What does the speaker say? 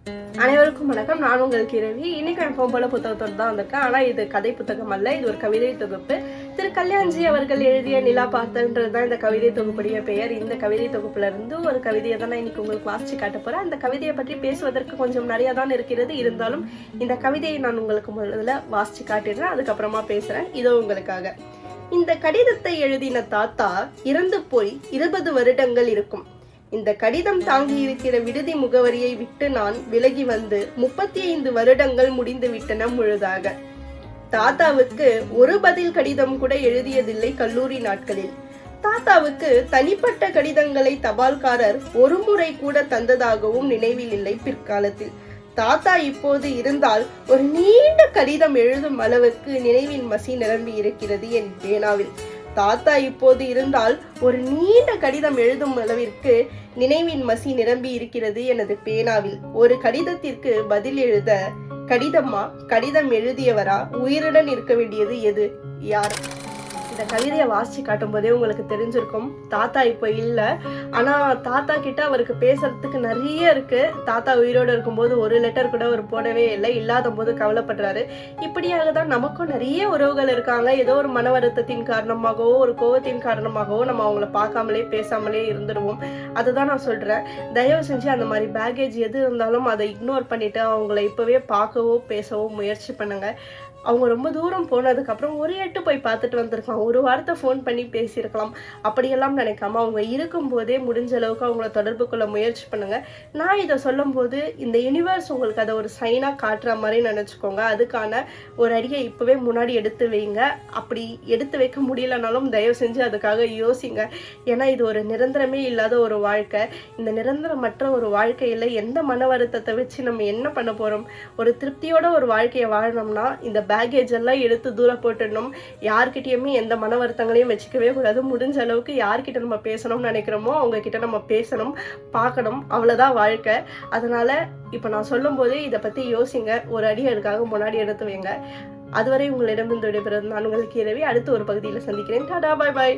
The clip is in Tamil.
அனைவருக்கும் வணக்கம். நான் உங்கள் கிரவி. இன்னைக்கு நான் போல புத்தகத்தோடு தான் வந்திருக்கேன். ஆனால் இது கதை புத்தகம் அல்ல, இது ஒரு கவிதை தொகுப்பு. திரு கல்யாண்ஜி அவர்கள் எழுதிய நிலா பார்த்தல்ன்றது தான் இந்த கவிதை தொகுப்புடைய பெயர். இந்த கவிதை தொகுப்புல இருந்து ஒரு கவிதையை தான் நான் இன்னைக்கு உங்களுக்கு வாசிச்சு காட்ட போறேன். அந்த கவிதையை பற்றி பேசுவதற்கு கொஞ்சம் நிறைய தான் இருக்கிறது. இருந்தாலும் இந்த கவிதையை நான் உங்களுக்கு முதல்ல வாசிச்சு காட்டிடுறேன், அதுக்கப்புறமா பேசுறேன். இதோ உங்களுக்காக. இந்த கடிதத்தை எழுதின தாத்தா இறந்து போய் 20 வருடங்கள் இருக்கும். இந்த கடிதம் தாங்கி இருக்கிற விடுதி முகவரியை விட்டு நான் விலகி வந்து 35 வருடங்கள் முடிந்து விட்டன முழுதாக. தாத்தாவுக்கு ஒரு பதில் கடிதம் கூட எழுதியதில்லை கல்லூரி நாட்களில். தாத்தாவுக்கு தனிப்பட்ட கடிதங்களை தபால்காரர் ஒரு முறை கூட தந்ததாகவும் நினைவில் இல்லை பிற்காலத்தில். தாத்தா இப்போது இருந்தால் ஒரு நீண்ட கடிதம் எழுதும் அளவுக்கு நினைவின் மசி நிரம்பி இருக்கிறது என் பேனாவில். தாத்தா இப்போது இருந்தால் ஒரு நீண்ட கடிதம் எழுதும் அளவிற்கு நினைவின் மசி நிரம்பி இருக்கிறது எனது பேனாவில். ஒரு கடிதத்திற்கு பதில் எழுத கடிதமா, கடிதம் எழுதியவரா, உயிருடன் இருக்க வேண்டியது எது, யார்? இந்த கவிதையை வாசிச்சு காட்டும் போதே உங்களுக்கு தெரிஞ்சிருக்கும், தாத்தா இப்போ இல்லை. ஆனா தாத்தா கிட்ட அவருக்கு பேசுறதுக்கு நிறைய இருக்கு. தாத்தா உயிரோடு இருக்கும்போது ஒரு லெட்டர் கூட அவர் போடவே இல்லை, இல்லாத போது கவலைப்படுறாரு. இப்படியாக தான் நமக்கும் நிறைய உறவுகள் இருக்காங்க. ஏதோ ஒரு மன வருத்தத்தின் காரணமாகவோ ஒரு கோபத்தின் காரணமாகவோ நம்ம அவங்கள பார்க்காமலே பேசாமலே இருந்துடுவோம். அதுதான் நான் சொல்றேன். தயவு செஞ்சு அந்த மாதிரி பேகேஜ் எது இருந்தாலும் அதை இக்னோர் பண்ணிட்டு அவங்கள இப்பவே பார்க்கவோ பேசவோ முயற்சி பண்ணுங்க. அவங்க ரொம்ப தூரம் போனதுக்கப்புறம் ஒரு எட்டு போய் பார்த்துட்டு வந்திருக்கலாம், ஒரு வாரத்தை ஃபோன் பண்ணி பேசியிருக்கலாம். அப்படியெல்லாம் நினைக்காம அவங்க இருக்கும்போதே முடிஞ்ச அளவுக்கு அவங்கள தொடர்பு கொள்ள முயற்சி பண்ணுங்க. நான் இதை சொல்லும் போது இந்த யூனிவர்ஸ் உங்களுக்கு அதை ஒரு சைனாக காட்டுற மாதிரி நினச்சிக்கோங்க. அதுக்கான ஒரு அடியை இப்போவே முன்னாடி எடுத்து வைங்க. அப்படி எடுத்து வைக்க முடியலனாலும் தயவு செஞ்சு அதுக்காக யோசிங்க. ஏன்னா இது ஒரு நிரந்தரமே இல்லாத ஒரு வாழ்க்கை. இந்த நிரந்தரமற்ற ஒரு வாழ்க்கையில் எந்த மன வருத்தத்தை வச்சு நம்ம என்ன பண்ண போகிறோம்? ஒரு திருப்தியோட ஒரு வாழ்க்கையை வாழணும்னா இந்த பேகேஜ் எல்லாம் எடுத்து தூரம் போட்டுடணும். யார்கிட்டயுமே எந்த மன வருத்தங்களையும் வச்சுக்கவே கூடாது. முடிஞ்ச அளவுக்கு யார்கிட்ட நம்ம பேசணும்னு நினைக்கிறோமோ அவங்க கிட்ட நம்ம பேசணும், பார்க்கணும். அவ்வளோதான் வாழ்க்கை. அதனால இப்போ நான் சொல்லும் போதே இதை பற்றி யோசிங்க. ஒரு அடி அதுக்காக முன்னாடி எடுத்து வைங்க. அதுவரை உங்களிடமிருந்து விடைபெறுவது நான் உங்களுக்கு இரவி. அடுத்த ஒரு பகுதியில் சந்திக்கிறேன். டாடா, பாய் பாய்.